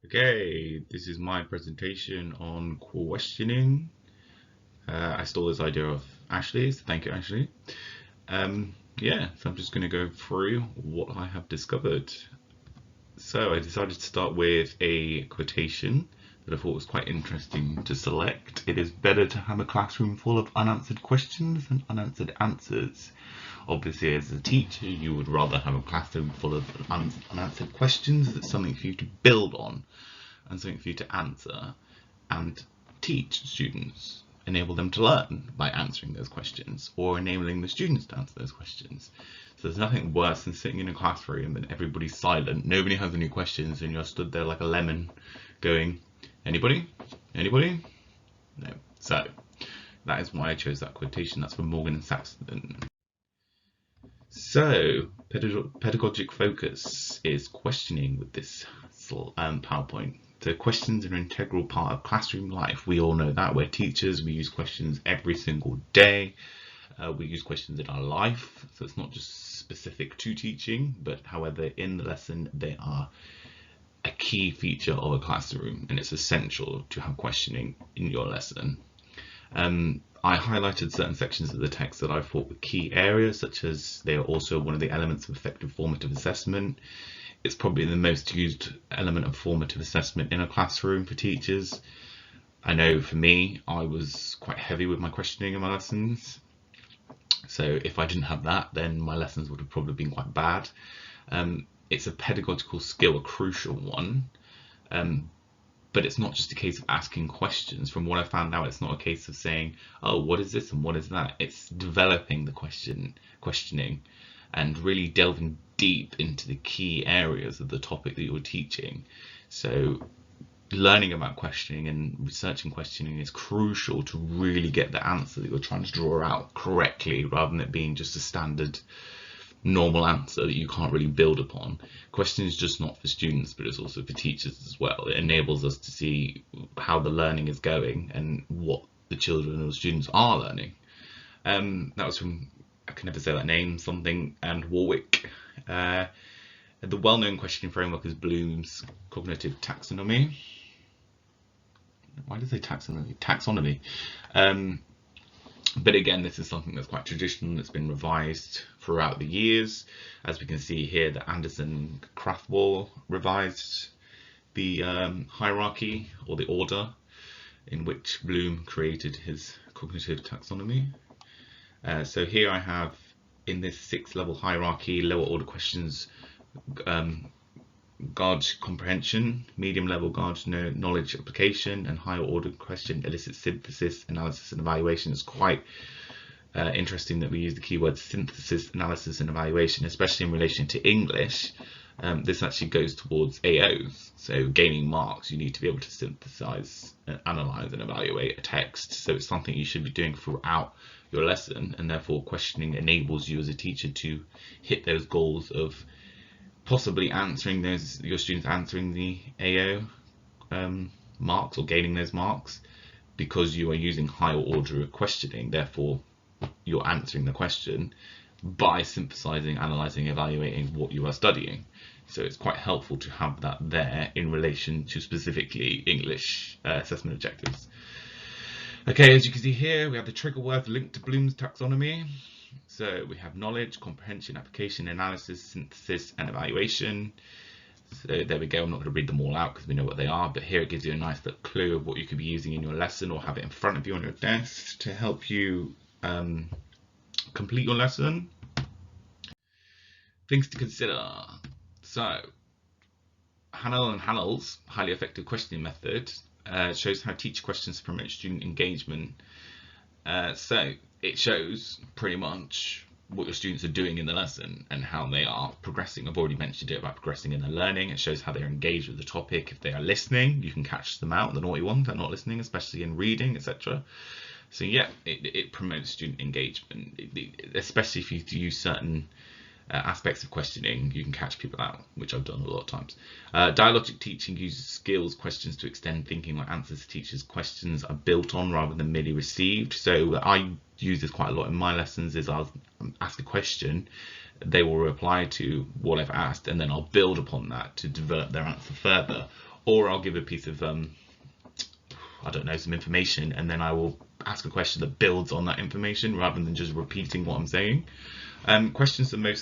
Okay, this is my presentation on questioning. I stole this idea of Ashley's. Thank you, Ashley. So I'm just going to go through what I have discovered. So I decided to start with a quotation that I thought was quite interesting to select. It is better to have a classroom full of unanswered questions than unanswered answers. Obviously, as a teacher, you would rather have a classroom full of unanswered questions. That's something for you to build on and something for you to answer and teach students, enable them to learn by answering those questions or enabling the students to answer those questions. So there's nothing worse than sitting in a classroom and everybody's silent, nobody has any questions, and you're stood there like a lemon going, anybody? Anybody? No. So that is why I chose that quotation. That's from Morgan and Saxton. So pedagogic focus is questioning with this PowerPoint. So questions are an integral part of classroom life. We all know that. We're teachers. We use questions every single day. We use questions in our life. So it's not just specific to teaching, but however, in the lesson, they are a key feature of a classroom, and it's essential to have questioning in your lesson. I highlighted certain sections of the text that I thought were key areas, such as they are also one of the elements of effective formative assessment. It's probably the most used element of formative assessment in a classroom for teachers. I know for me, I was quite heavy with my questioning in my lessons. So if I didn't have that, then my lessons would have probably been quite bad. It's a pedagogical skill, a crucial one. But it's not just a case of asking questions. From what I found out, it's not a case of saying, oh, what is this and what is that? It's developing the questioning and really delving deep into the key areas of the topic that you're teaching. So learning about questioning and researching questioning is crucial to really get the answer that you're trying to draw out correctly, rather than it being just a standard normal answer that you can't really build upon. Questioning is just not for students, but it's also for teachers as well. It enables us to see how the learning is going and what the children or students are learning. That was from, I can never say that name, something and Warwick. The well-known questioning framework is Bloom's cognitive taxonomy. Why did they taxonomy? Taxonomy. But again, this is something that's quite traditional, that's been revised throughout the years. As we can see here, that Anderson Krathwohl revised the hierarchy or the order in which Bloom created his cognitive taxonomy. So here I have, in this 6-level hierarchy, lower order questions guard comprehension, medium level guard knowledge application, and higher order question elicit synthesis, analysis, and evaluation. Is quite interesting that we use the keyword synthesis, analysis, and evaluation, especially in relation to English. This actually goes towards AOs, so gaining marks. You need to be able to synthesize, analyze, and evaluate a text. So it's something you should be doing throughout your lesson, and therefore questioning enables you as a teacher to hit those goals of possibly answering those, your students answering the AO marks or gaining those marks, because you are using higher order of questioning. Therefore, you're answering the question by synthesizing, analyzing, evaluating what you are studying. So it's quite helpful to have that there in relation to specifically English assessment objectives. Okay, as you can see here, we have the trigger word linked to Bloom's taxonomy. So we have knowledge, comprehension, application, analysis, synthesis, and evaluation. So there we go. I'm not going to read them all out because we know what they are, but here it gives you a nice little clue of what you could be using in your lesson or have it in front of you on your desk to help you complete your lesson. Things to consider. So Hanel and Hanel's highly effective questioning method shows how teacher questions promote student engagement. So it shows pretty much what your students are doing in the lesson and how they are progressing. I've already mentioned it about progressing in their learning. It shows how they're engaged with the topic. If they are listening, you can catch them out, the naughty ones that are not listening, especially in reading, etc. So yeah, it promotes student engagement, especially if you use certain aspects of questioning. You can catch people out, which I've done a lot of times. Dialogic teaching uses skills questions to extend thinking, like answers to teachers' questions are built on rather than merely received. So I use this quite a lot in my lessons. Is I'll ask a question, they will reply to what I've asked, and then I'll build upon that to develop their answer further. or I'll give a piece of I don't know, some information, and then I will ask a question that builds on that information rather than just repeating what I'm saying. Questions are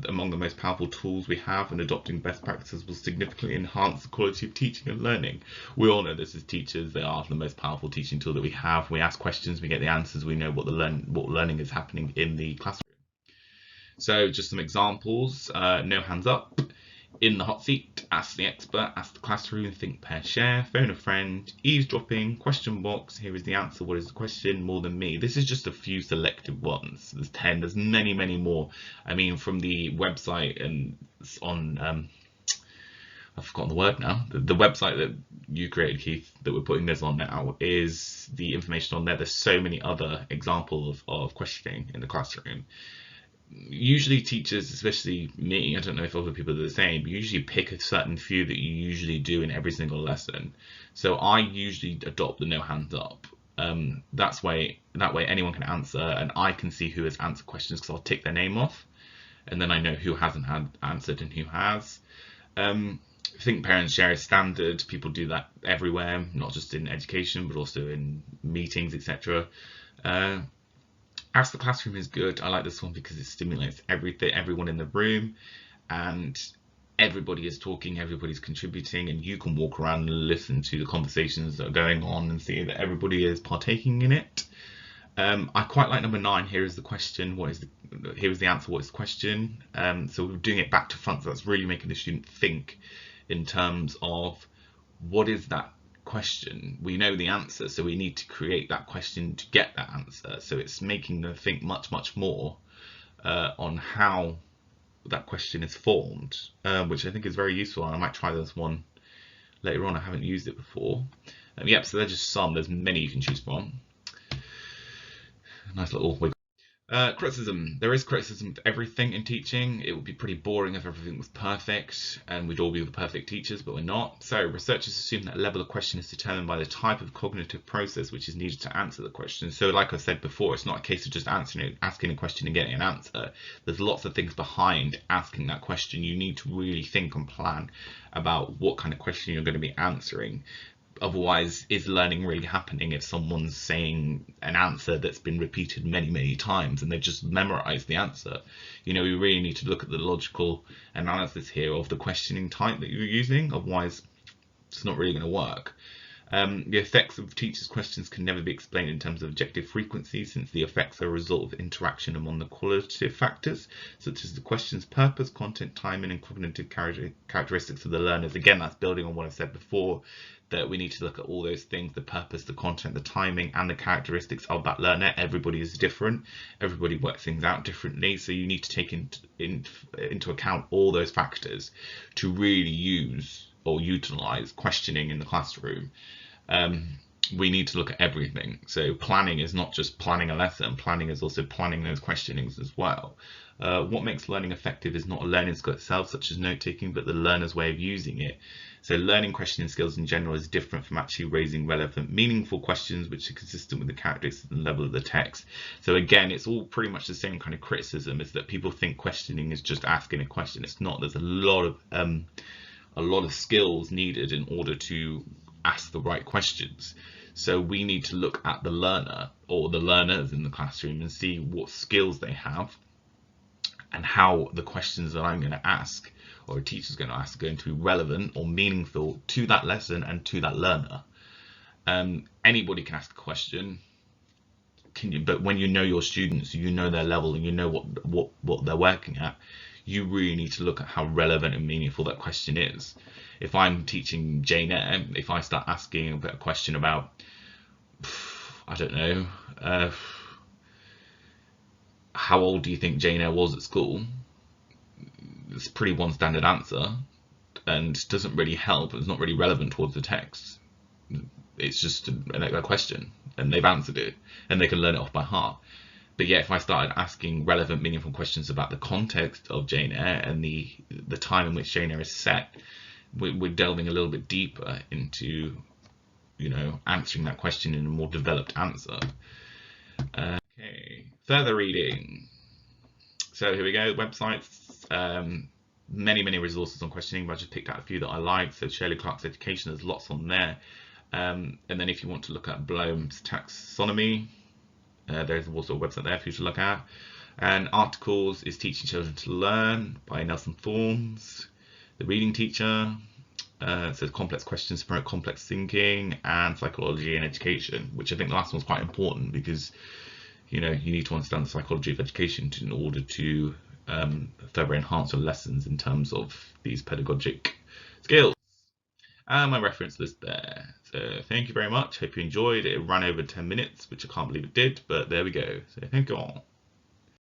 among the most powerful tools we have, and adopting best practices will significantly enhance the quality of teaching and learning. We all know this as teachers, they are the most powerful teaching tool that we have. We ask questions, we get the answers, we know what learning is happening in the classroom. So just some examples: no hands up, in the hot seat, ask the expert, ask the classroom, think, pair, share, phone a friend, eavesdropping, question box, here is the answer, what is the question, more than me. This is just a few selected ones. There's 10, there's many, many more. I mean, from the website and on, I've forgotten the word now, the website that you created, Keith, that we're putting this on now, is the information on there. There's so many other examples of questioning in the classroom. Usually teachers, especially me, I don't know if other people are the same, but usually pick a certain few that you usually do in every single lesson. So I usually adopt the no hands up. That way anyone can answer, and I can see who has answered questions because I'll tick their name off, and then I know who hasn't answered and who has. Think, parents, share is standard. People do that everywhere, not just in education, but also in meetings, etc. Ask the classroom is good. I like this one because it stimulates everyone in the room, and everybody is talking, everybody's contributing, and you can walk around and listen to the conversations that are going on and see that everybody is partaking in it. I quite like number 9. Here is the question. Here is the answer. What is the question? So we're doing it back to front. So that's really making the student think in terms of what is that question. We know the answer, so we need to create that question to get that answer. So it's making them think much more on how that question is formed, which I think is very useful, and I might try this one later on. I haven't used it before. Yep, so they're just some. There's many you can choose from. Nice little wiggle. Criticism. There is criticism for everything in teaching. It would be pretty boring if everything was perfect and we'd all be the perfect teachers, but we're not. So researchers assume that a level of question is determined by the type of cognitive process which is needed to answer the question. So like I said before, it's not a case of just asking a question and getting an answer. There's lots of things behind asking that question. You need to really think and plan about what kind of question you're going to be answering. Otherwise, is learning really happening if someone's saying an answer that's been repeated many times and they've just memorized the answer? You know, we really need to look at the logical analysis here of the questioning type that you're using. Otherwise, it's not really going to work. The effects of teachers' questions can never be explained in terms of objective frequency, since the effects are a result of interaction among the qualitative factors, such as the question's purpose, content, timing, and cognitive characteristics of the learners. Again, that's building on what I've said before, that we need to look at all those things: the purpose, the content, the timing, and the characteristics of that learner. Everybody is different. Everybody works things out differently. So you need to take into account all those factors to really use or utilize questioning in the classroom. We need to look at everything. So planning is not just planning a lesson, planning is also planning those questionings as well. What makes learning effective is not a learning skill itself, such as note-taking, but the learner's way of using it. So learning questioning skills in general is different from actually raising relevant, meaningful questions which are consistent with the characteristics and level of the text. So again, it's all pretty much the same kind of criticism, is that people think questioning is just asking a question. It's not. There's a lot of skills needed in order to ask the right questions. So we need to look at the learner or the learners in the classroom and see what skills they have and how the questions that I'm going to ask or a teacher's going to ask are going to be relevant or meaningful to that lesson and to that learner. Anybody can ask a question, but when you know your students, you know their level and you know what they're working at, you really need to look at how relevant and meaningful that question is. If I'm teaching Jane Eyre, if I start asking a question about, I don't know, how old do you think Jane Eyre was at school? It's a pretty one standard answer and doesn't really help. It's not really relevant towards the text. It's just a question and they've answered it and they can learn it off by heart. But yeah, if I started asking relevant, meaningful questions about the context of Jane Eyre and the time in which Jane Eyre is set, we're delving a little bit deeper into, you know, answering that question in a more developed answer. Okay, further reading. So here we go, websites. many resources on questioning, but I just picked out a few that I like. So Shirley Clarke's Education, there's lots on there. And then if you want to look at Bloom's taxonomy, there's also a website there for you to look at. And articles is Teaching Children to Learn by Nelson Forms. The Reading Teacher says complex questions promote complex thinking, and Psychology and Education, which I think the last one's quite important because you need to understand the psychology of education in order to further enhance your lessons in terms of these pedagogic skills. And my reference list there. So thank you very much. Hope you enjoyed. It ran over 10 minutes, which I can't believe it did, but there we go. So thank you all.